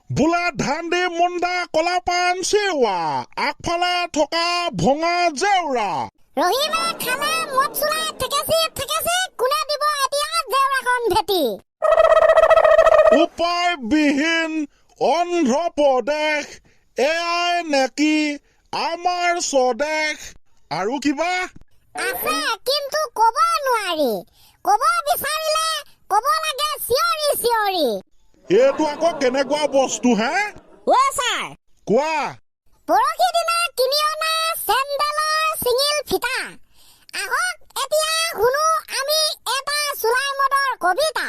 বোলা ধান্দি মুণ্ডা কলাপান চেৱা আগফালে থকা ভঙা জেউৰা ৰহিমে খালে মদ চুলাই থেকেছি কোনে দিব এতিয়া জেউৰাখন ভেটি উপায়বিহীন অন্ধ্ৰ প্ৰদেশ এয়াই নেকি আমাৰ স্বদেশ আৰু কিবা আছে কিন্তু ক'ব নোৱাৰি ক'ব বিচাৰিলে ক'ব লাগে চিঞৰি এইটো আকৌ কেনেকুৱা বস্তু হে ও ছাৰ কোৱা পৰহি দিনা কিনি অনা চেণ্ডেলৰ চিঙিল ফিটা আহক এতিয়া শুনো আমি এটা চুলাই মদৰ কবিতা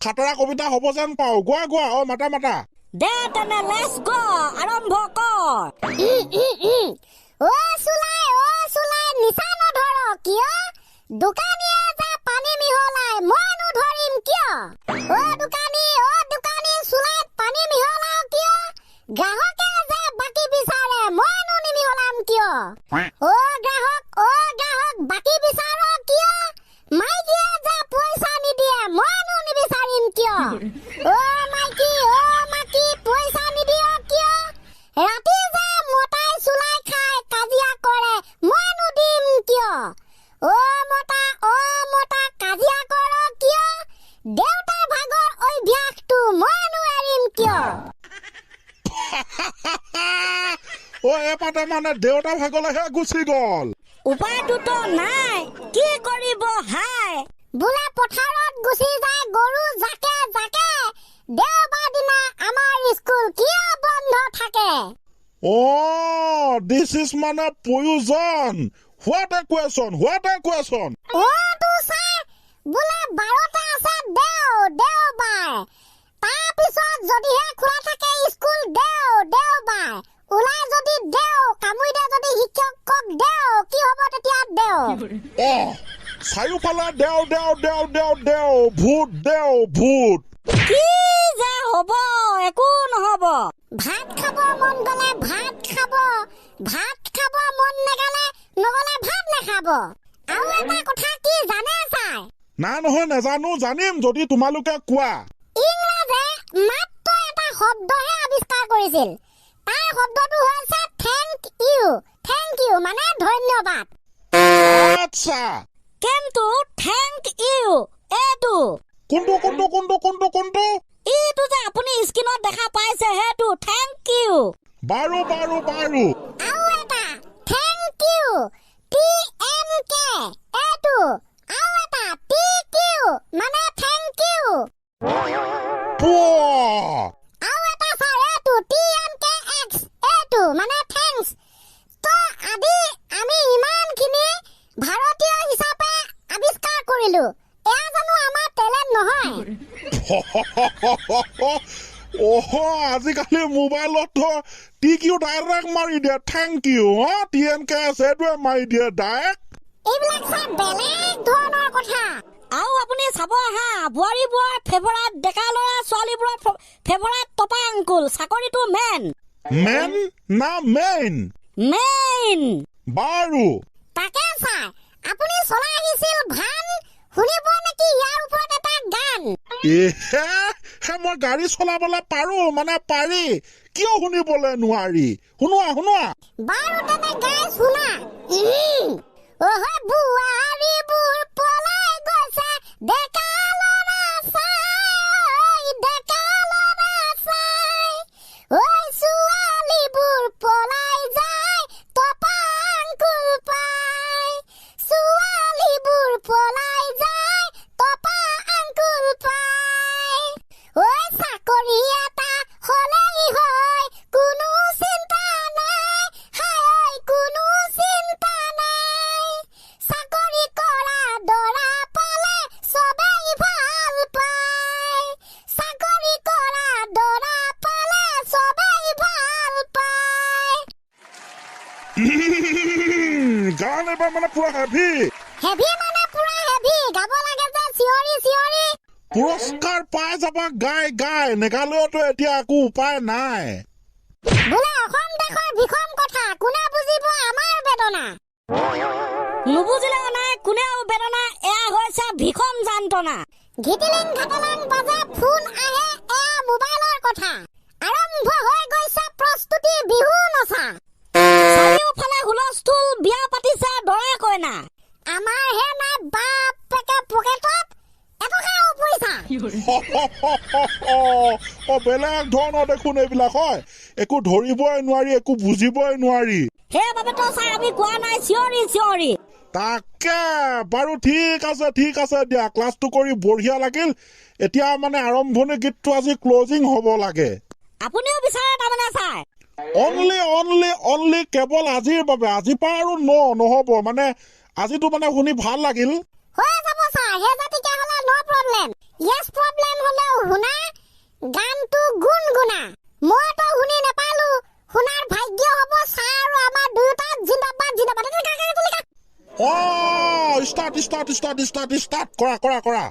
খাতৰা কবিতা হ'ব যেন পাওঁ গোৱা অ মাতা দে তেনে লেটছ গো আৰম্ভ কৰ ও চুলাই নিচা নধৰ কিয় দোকানীয়ে যে পানী মিহলাই মই নধৰিম কিয় ও দোকানী চুলাইত পানী মিহলাও কিয় গ্ৰাহকে যে বাকী বিচাৰে মই নিমিহলাম কিয় ও গ্ৰাহক বাকী বিচাৰ কিয় মাইকীয়ে যে পইচা নিদিয়ে মই নিবিচাৰিম কিয় ও মাইকী পইচা নিদিয় কিয় ৰাতি যে মতাই চুলাই খাই কাজিয়া কৰে মই দিম কিয় ও মতা কাজিয়া কৰ কিয় দেউতা ভাগৰ অভ্যাসটো মই এৰিম কিয় ও এপাতে মানে দেউতা ভাগলেহে গুচি গ'ল উপায়টোতো নাই কি কৰিব হাই বোলে পথাৰত গুচি যায় গৰু জাকে দেওবাৰ দিনা আমাৰ স্কুল কিয় বন্ধ থাকে দিস ইজ মানে প্ৰয়োজন হোৱাট এ কুৱেশ্যন ও তো ছাৰ বোলে 12টা আছে দেওবাৰ তাৰ পিছত যদিহে খোলা থাকে স্কুল দেওবাৰ ওলাই যদি কামুৰি দিয়ে যদি শিক্ষকক কি হ'ব তেতিয়া চাৰিওফালে দেও ভূত কি যে হ'ব একো নহ'ব ভাত খাব মন গ'লে ভাত খাব মন নগ'লে ভাত নাখাব আৰু এটা কথা কি জানে ছাৰ না নহয় নাজানো জানিম যদি তোমালোকে কোৱা ইংৰাজে মাত্ৰ এটা শব্দহে আৱিষ্কাৰ কৰিছিল তাৰ শব্দটো হৈছে থেংক ইউ মানে ধন্যবাদ আচ্ছা কিন্তু থেংক ইউ এইটো কোনটো এইটো যে আপুনি স্ক্ৰীনত দেখা পাইছে সেইটো থেংক ইউ বাৰু আৰু এটা থেংক ইউ TNK এইটো আৰু এটা TQ মানে থেংক ইউ আৰু এটা ছাৰ এইটো TNKX এইটো মানে থেংকছ তো আদি আমি ইমানখিনি ভাৰতীয় হিচাপে আৱিষ্কাৰ কৰিলো এয়া জানো আমাৰ টেলেণ্ট নহয় আজিকালি মোবাইলত TQ ডাইৰেক্ট মাৰি দিয়ে থেংক ইউ TNK সেইটোৱে মাৰি দিয়ে ডাইৰেক্ট এইবিলাক ছাৰ বেলেগ ধৰণৰ কথা আৰু আপুনি চাব আহা বোৱাৰীবোৰৰ ফেভৰাইট ডেকা ল'ৰা ছোৱালীবোৰৰ ফেভৰাইট টপা আংকুল চাকৰিটো মেইন বাৰু তাকে ছাৰ আপুনি চলাই আহিছিল ভান শুনিব নেকি ইয়াৰ ওপৰত এটা গান মই গাড়ী চলাবলৈ পাৰো মানে পাৰি কিয় শুনিবলৈ নোৱাৰি শুনোৱা বাৰু তেনে গাই শুনা বোৱাৰীবোৰ পলাই গৈছে ডেকা ল'ৰা চাই ঐ ছোৱালীবোৰ পলাই যায় টপা আংকুল পাই ছোৱালীবোৰ পলাই যায় টপা আংকুল পাই ঐ চাকৰি এটা হ'লেই হয় কোনো চিন্তা নাই কোনো চিন্তা নাই চাকৰি কৰা দৰা পালে চবেই ভাল পায় চাকৰি কৰা দৰা পালে চবেই ভাল পায় গান এবাৰ মানে পুৰা হেভি মানে পুৰা হেভি গাব লাগে যে চিঞৰি পুৰস্কাৰ পাই যাবা গাই নেগালেওতো এতিয়া একো উপায় নাই বোলে অসম দেশৰ বিষম কথা কোনে বুজিব আমাৰ বেদনা নুবুজিলে নাই কোনেও বেদনা এয়া হৈছে ভীষণ যন্ত্ৰণা ঘিটিলিং ঘাটলাং বাজে ফোন বেলেগ ধৰণৰ দেখোন এইবিলাক হয় একো ধৰিবই নোৱাৰি একো বুজিবই নোৱাৰি সেইবাবেতো ছাৰ আমি কোৱা নাই চিঞৰি তাকে বাৰু ঠিক আছে দিয়া ক্লাছটো কৰি বঢ়িয়া লাগিল এতিয়া মানে আৰম্ভণি গীতটো আজি ক্লজিং হ'ব লাগে আপুনিও বিচাৰে তাৰমানে ছাৰ অনলি কেৱল আজিৰ বাবে আজিৰ পৰা আৰু নহ'ব মানে আজিতো মানে শুনি ভাল লাগিল হৈ যাব ছাৰ সেই জাতিকে হ'লে নো প্ৰব্লেম ইয়েছ প্ৰব্লেম হ'লেও শুনা গানটো গুণগুণা মইতো শুনি নাপালো শুনাৰ ভাগ্য হ'ব ছাৰ আৰু আমাৰ দুয়োটা জিন্দাবাদ ষ্টাৰ্ট কৰা